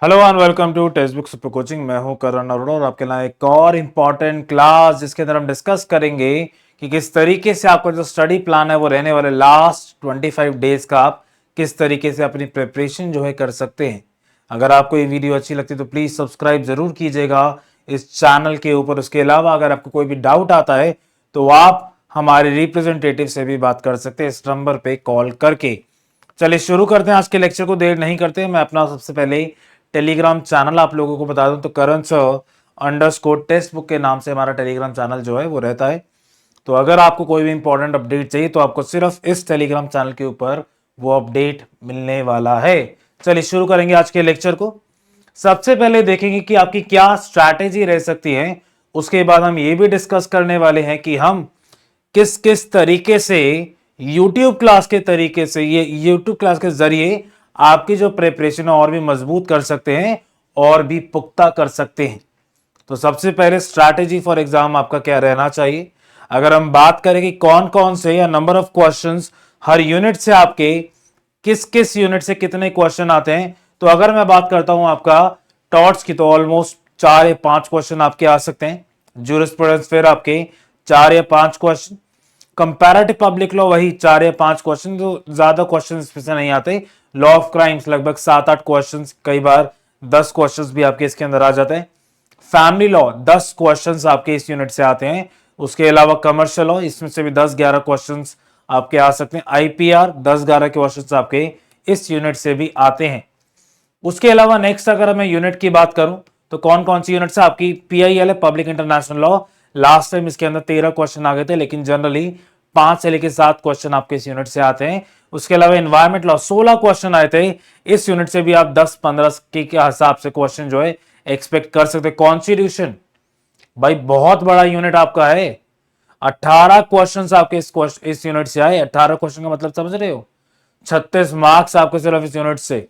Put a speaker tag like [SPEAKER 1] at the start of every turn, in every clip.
[SPEAKER 1] Hello and welcome to textbook super coaching. मैं हूं करण अरोड़ा और आपके लिए एक और इम्पॉर्टेंट क्लास जिसके अंदर हम डिस्कस करेंगे कि किस तरीके से आपका जो स्टडी प्लान है वो रहने वाले लास्ट 25 डेज का आप किस तरीके से अपनी प्रिपरेशन जो है कर सकते हैं। अगर आपको ये वीडियो अच्छी लगती है तो प्लीज सब्सक्राइब जरूर कीजिएगा इस चैनल के ऊपर। उसके अलावा अगर आपको कोई भी डाउट आता है तो आप हमारे रिप्रेजेंटेटिव से भी बात कर सकते हैं इस नंबर पे कॉल करके। चलिए शुरू करते हैं आज के लेक्चर को, देर नहीं करते। मैं अपना सबसे पहले टेलीग्राम चैनल आप लोगों को बता दूं तो करण सर अंडरस्कोर टेक्स्ट बुक के नाम से हमारा टेलीग्राम चैनल जो है वो रहता है। तो अगर आपको कोई भी इंपॉर्टेंट अपडेट चाहिए तो आपको सिर्फ इस टेलीग्राम चैनल के ऊपर वो अपडेट मिलने वाला है। चलिए शुरू करेंगे आज के लेक्चर को। सबसे पहले देखेंगे कि आपकी क्या स्ट्रैटेजी रह सकती है। उसके बाद हम ये भी डिस्कस करने वाले हैं कि हम किस किस तरीके से YouTube क्लास के तरीके से ये YouTube क्लास के जरिए आपकी जो प्रिपरेशन है और भी मजबूत कर सकते हैं और भी पुख्ता कर सकते हैं। तो सबसे पहले स्ट्रैटेजी फॉर एग्जाम आपका क्या रहना चाहिए। अगर हम बात करें कि कौन कौन से या number of questions her unit से आपके किस किस यूनिट से कितने क्वेश्चन आते हैं, तो अगर मैं बात करता हूं आपका टॉट्स की तो ऑलमोस्ट 4 या 5 क्वेश्चन आपके आ सकते हैं। ज्यूरिस्प्रूडेंस फिर आपके 4 या 5 क्वेश्चन। कंपैरेटिव पब्लिक लॉ वही 4 या 5 क्वेश्चन, जो ज्यादा क्वेश्चन इसमें से नहीं आते। लॉ ऑफ क्राइम्स लगभग 7-8 क्वेश्चन, कई बार 10 क्वेश्चन भी आपके इसके अंदर आ जाते हैं। फैमिली लॉ 10 क्वेश्चन आपके इस यूनिट से आते हैं। उसके अलावा कमर्शियल लॉ इसमें से भी 10-11 क्वेश्चन आपके आ सकते हैं। आईपीआर 10-11 क्वेश्चन आपके इस यूनिट से भी आते हैं। उसके अलावा नेक्स्ट अगर मैं यूनिट की बात करूं तो कौन कौन सी यूनिट से आपकी पीआईएल है, public international law. Last time इसके अंदर 13 क्वेश्चन आ गए थे, लेकिन जनरली 5 से लेकर 7 क्वेश्चन आपके इस यूनिट से आते हैं। उसके अलावा एनवायरमेंट लॉ 16 क्वेश्चन आए थे। इस यूनिट से भी आप 10-15 के हिसाब से क्वेश्चन जो है एक्सपेक्ट कर सकते हैं। कॉन्स्टिट्यूशन भाई बहुत बड़ा यूनिट आपका है, 18 क्वेश्चन आपके इस यूनिट से आए। 18 क्वेश्चन का मतलब समझ रहे हो, 36 मार्क्स आपके सिर्फ इस यूनिट से।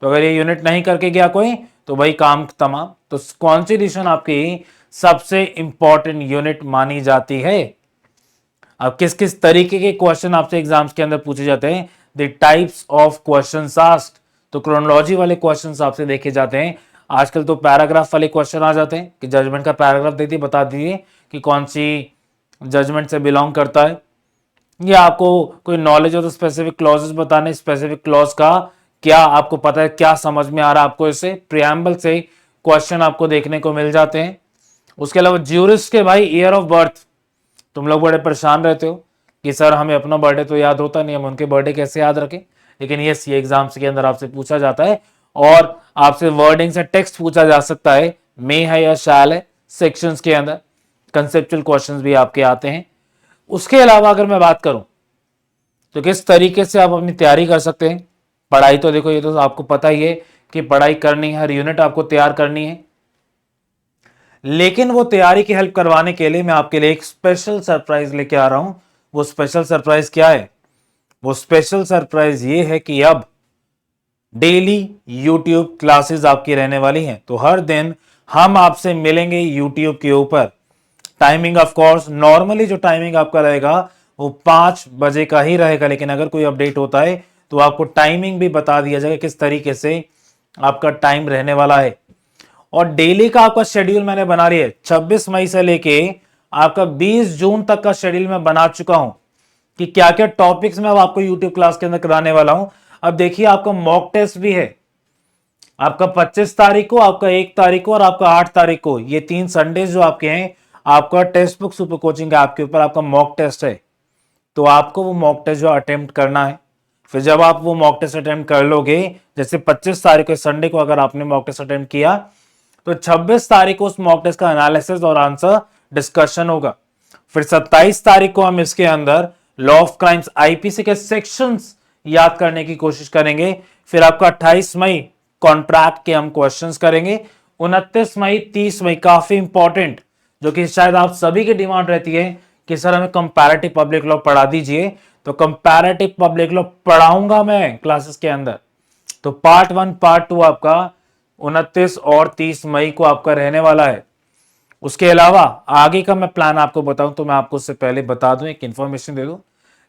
[SPEAKER 1] तो अगर ये यूनिट नहीं करके गया कोई तो भाई काम तमाम। तो कॉन्स्टिट्यूशन आपकी सबसे इंपॉर्टेंट यूनिट मानी जाती है। अब किस किस तरीके के क्वेश्चन आपसे एग्जाम्स के अंदर पूछे जाते हैं, the types of questions asked. तो क्रोनोलॉजी वाले क्वेश्चंस आपसे देखे जाते हैं। आजकल तो पैराग्राफ वाले क्वेश्चन आ जाते हैं कि जजमेंट का पैराग्राफ दे दिए, बता दीजिए कि कौन सी जजमेंट से बिलोंग करता है। या आपको कोई नॉलेज हो तो स्पेसिफिक क्लॉजेस बताने, स्पेसिफिक क्लॉज का क्या आपको पता है, क्या समझ में आ रहा है आपको, इससे प्रियम्बल से क्वेश्चन आपको देखने को मिल जाते हैं। उसके अलावा ज्यूरिस्ट के भाई ईयर ऑफ बर्थ, तुम लोग बड़े परेशान रहते हो कि सर हमें अपना बर्थडे तो याद होता नहीं, हम उनके बर्थडे कैसे याद रखें। लेकिन ये एग्जाम्स के अंदर आपसे पूछा जाता है और आपसे वर्डिंग से टेक्स्ट पूछा जा सकता है, मे है या शैल है सेक्शंस के अंदर। कंसेप्चुअल क्वेश्चंस भी आपके आते हैं। उसके अलावा अगर मैं बात करूं तो किस तरीके से आप अपनी तैयारी कर सकते हैं। पढ़ाई तो देखो, ये तो आपको पता ही है कि पढ़ाई करनी है, हर यूनिट आपको तैयार करनी है। लेकिन वो तैयारी की हेल्प करवाने के लिए मैं आपके लिए एक स्पेशल सरप्राइज लेके आ रहा हूं। वो स्पेशल सरप्राइज क्या है? वो स्पेशल सरप्राइज ये है कि अब डेली यूट्यूब क्लासेस आपकी रहने वाली हैं। तो हर दिन हम आपसे मिलेंगे यूट्यूब के ऊपर। टाइमिंग ऑफ कोर्स नॉर्मली जो टाइमिंग आपका रहेगा वो 5 बजे का ही रहेगा, लेकिन अगर कोई अपडेट होता है तो आपको टाइमिंग भी बता दिया जाएगा किस तरीके से आपका टाइम रहने वाला है। और डेली का आपका शेड्यूल मैंने बना लिया है। 26 मई से लेके आपका 20 जून तक का शेड्यूल मैं बना चुका हूं कि क्या क्या टॉपिक्स में अब आपको यूट्यूब क्लास के अंदर कराने वाला हूं। अब देखिए आपका मॉक टेस्ट भी है, आपका 25 तारीख को, आपका 1 तारीख को और आपका 8 तारीख को। ये 3 संडे जो आपके हैं, आपका text book super coaching app के ऊपर आपका मॉक टेस्ट है। तो आपको वो मॉक टेस्ट जो अटेम्प्ट करना है। फिर जब आप वो मॉक टेस्ट अटेम्प्ट कर लोगे, जैसे 25 तारीख को संडे को अगर आपने मॉक टेस्ट अटेम्प्ट किया तो 26 तारीख को उस मॉक टेस्ट का एनालिसिस और आंसर डिस्कशन होगा। फिर 27 तारीख को हम इसके अंदर लॉ ऑफ क्राइम्स आईपीसी के सेक्शंस याद करने की कोशिश करेंगे। फिर आपका 28 मई कॉन्ट्रैक्ट के हम क्वेश्चंस करेंगे। 29 मई 30 मई काफी इंपॉर्टेंट, जो कि शायद आप सभी की डिमांड रहती है कि सर हमें कंपैरेटिव पब्लिक लॉ पढ़ा दीजिए। तो कंपैरेटिव पब्लिक लॉ पढ़ाऊंगा मैं क्लासेस के अंदर। तो पार्ट 1 पार्ट 2 आपका 29 और 30 मई को आपका रहने वाला है। उसके अलावा आगे का मैं प्लान आपको बताऊं तो मैं आपको उससे पहले बता दूं, एक इंफॉर्मेशन दे दूं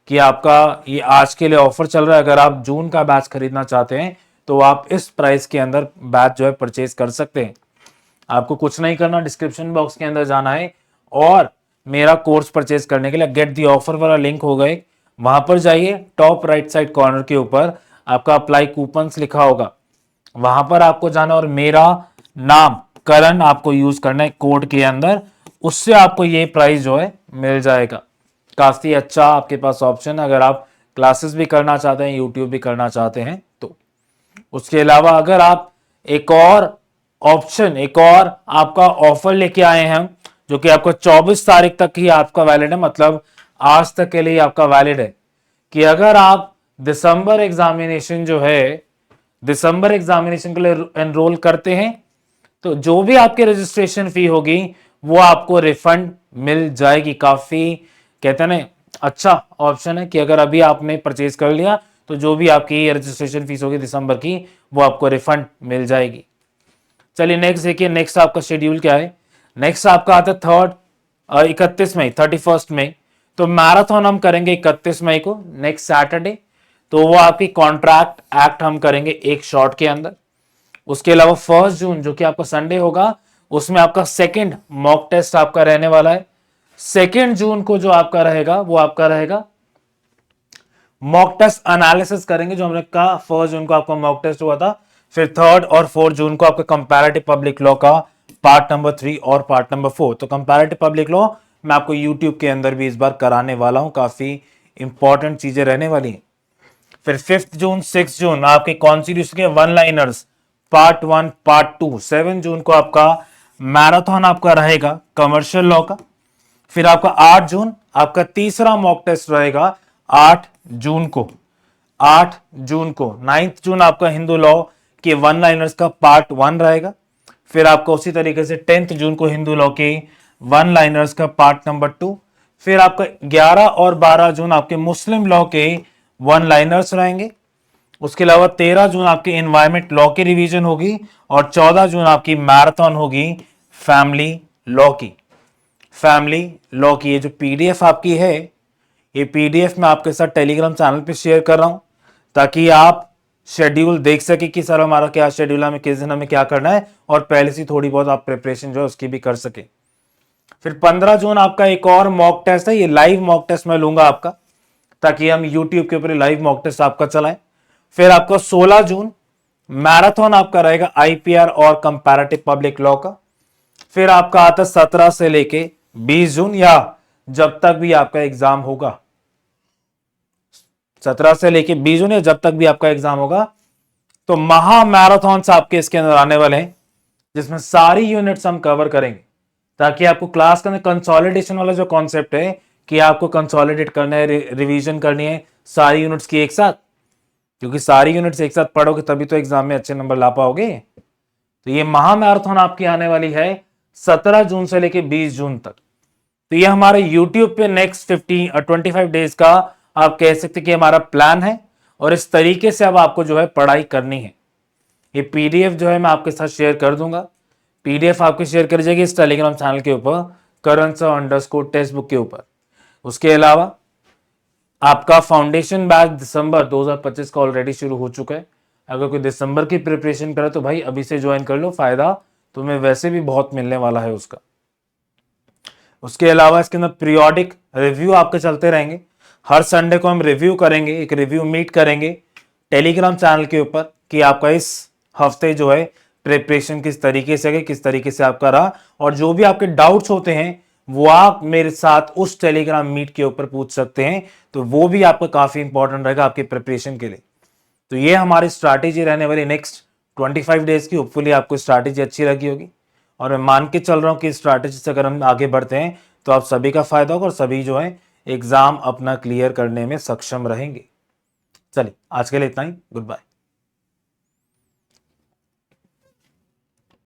[SPEAKER 1] कि आपका ये आज के लिए ऑफर चल रहा है। अगर आप जून का बैच खरीदना चाहते हैं तो आप इस प्राइस के अंदर बैच जो है परचेज कर सकते हैं। आपको कुछ नहीं करना, डिस्क्रिप्शन बॉक्स के अंदर जाना है और मेरा कोर्स परचेज करने के लिए गेट दी ऑफर वाला लिंक होगा, वहां पर जाइए, टॉप राइट साइड कॉर्नर के ऊपर आपका अप्लाई कूपन्स लिखा होगा, वहां पर आपको जाना और मेरा नाम करण आपको यूज करना है कोड के अंदर, उससे आपको ये प्राइस जो है मिल जाएगा। काफी अच्छा आपके पास ऑप्शन है अगर आप क्लासेस भी करना चाहते हैं, यूट्यूब भी करना चाहते हैं तो। उसके अलावा अगर आप एक और ऑप्शन, एक और आपका ऑफर लेके आए हैं जो कि आपको 24 तारीख तक ही आपका वैलिड है, मतलब आज तक के लिए आपका वैलिड है, कि अगर आप दिसंबर एग्जामिनेशन जो है, दिसंबर एग्जामिनेशन के लिए एनरोल करते हैं तो जो भी आपकी रजिस्ट्रेशन फी होगी वो आपको रिफंड मिल जाएगी। काफी कहते हैं ना अच्छा ऑप्शन है कि अगर अभी आपने परचेज कर लिया तो जो भी आपकी रजिस्ट्रेशन फीस होगी दिसंबर की वो आपको रिफंड मिल जाएगी। चलिए नेक्स्ट देखिए, नेक्स्ट आपका शेड्यूल क्या है। नेक्स्ट आपका आता है 31 मई, 31 मई। तो मैराथन हम करेंगे 31 मई को, नेक्स्ट सैटरडे। तो वो आपकी कॉन्ट्रैक्ट एक्ट हम करेंगे एक शॉट के अंदर। उसके अलावा 1 जून जो कि आपका संडे होगा, उसमें आपका सेकंड मॉक टेस्ट आपका रहने वाला है। 2 जून को जो आपका रहेगा वो आपका रहेगा मॉक टेस्ट एनालिसिस करेंगे, जो हमने कहा 1 जून को आपका मॉक टेस्ट हुआ था। फिर 3 और 4 जून को आपका कंपैरेटिव पब्लिक लॉ का पार्ट नंबर 3 और पार्ट नंबर 4। तो कंपैरेटिव पब्लिक लॉ मैं आपको यूट्यूब के अंदर भी इस बार कराने वाला हूं, काफी इंपॉर्टेंट चीजें रहने वाली हैं। फिर 5 जून 6 जून आपके कॉन्स्टिट्यूशन के वन लाइनर्स पार्ट 1 पार्ट 2। 7 जून को आपका मैराथन आपका रहेगा कमर्शियल लॉ का। फिर आपका 8 जून आपका तीसरा मॉक टेस्ट रहेगा 8 जून को। 8 जून को 9 जून आपका हिंदू लॉ के वन लाइनर्स का पार्ट 1 रहेगा। फिर आपका उसी तरीके से 10 जून को हिंदू लॉ के वन लाइनर्स का पार्ट नंबर 2। फिर आपका 11 और 12 जून आपके मुस्लिम लॉ के वन लाइनर्स रहेंगे। उसके अलावा 13 जून आपकी एनवायरमेंट लॉ की रिवीजन होगी और 14 जून आपकी मैराथन होगी फैमिली लॉ की। फैमिली लॉ की ये जो पीडीएफ आपकी है, ये पीडीएफ मैं आपके साथ टेलीग्राम चैनल पे शेयर कर रहा हूं ताकि आप शेड्यूल देख सके कि सर हमारा क्या शेड्यूल है, हमें किस दिन हमें क्या करना है, और पहले से थोड़ी बहुत आप प्रिपरेशन जो है उसकी भी कर सके। फिर 15 जून आपका एक और मॉक टेस्ट है, ये लाइव मॉक टेस्ट मैं लूंगा आपका, ताकि हम यूट्यूब के ऊपर लाइव मॉक टेस्ट आपका चलाएं। फिर आपका 16 जून मैराथन आपका रहेगा आईपीआर और कंपैरेटिव पब्लिक लॉ का। फिर आपका आता है 17 से लेके 20 जून, या जब तक भी आपका एग्जाम होगा, 17 से लेके 20 जून या जब तक भी आपका एग्जाम होगा, तो महा मैराथन आपके इसके अंदर आने वाले हैं, जिसमें सारी यूनिट्स हम कवर करेंगे, ताकि आपको क्लास के अंदर कंसोलिडेशन वाला जो कॉन्सेप्ट है कि आपको कंसोलिडेट करना है, रिवीजन करनी है सारी यूनिट्स की एक साथ, क्योंकि सारी यूनिट्स एक साथ पढ़ोगे तभी तो एग्जाम में अच्छे नंबर ला पाओगे। तो ये महा मैराथन आपकी आने वाली है 17 जून से लेके 20 जून तक। तो ये हमारे YouTube पे नेक्स्ट 25 डेज का आप कह सकते कि हमारा प्लान है, और इस तरीके से अब आपको जो है पढ़ाई करनी है। ये पीडीएफ जो है मैं आपके साथ शेयर कर दूंगा, पीडीएफ आपको शेयर कर जाएगी इस टेलीग्राम चैनल के ऊपर करण_टेक्स्ट बुक के ऊपर। उसके अलावा आपका फाउंडेशन बैच दिसंबर 2025 का ऑलरेडी शुरू हो चुका है। अगर कोई दिसंबर की प्रिपरेशन करे तो भाई अभी से ज्वाइन कर लो, फायदा तुम्हें वैसे भी बहुत मिलने वाला है उसका। उसके अलावा इसके अंदर पीरियोडिक रिव्यू आपके चलते रहेंगे, हर संडे को हम रिव्यू करेंगे, एक रिव्यू मीट करेंगे टेलीग्राम चैनल के ऊपर कि आपका इस हफ्ते जो है प्रिपरेशन किस तरीके से गई, किस तरीके से आपका रहा, और जो भी आपके डाउट्स होते हैं वो आप मेरे साथ उस टेलीग्राम मीट के ऊपर पूछ सकते हैं। तो वो भी आपका काफी इंपॉर्टेंट रहेगा आपकी प्रिपरेशन के लिए। तो ये हमारी स्ट्रैटेजी रहने वाली नेक्स्ट 25 डेज की। होपफुली आपको स्ट्रैटेजी अच्छी लगी होगी, और मैं मान के चल रहा हूं कि इस स्ट्रैटेजी से अगर हम आगे बढ़ते हैं तो आप सभी का फायदा होगा और सभी जो है एग्जाम अपना क्लियर करने में सक्षम रहेंगे। चलिए आज के लिए इतना ही, गुड बाय।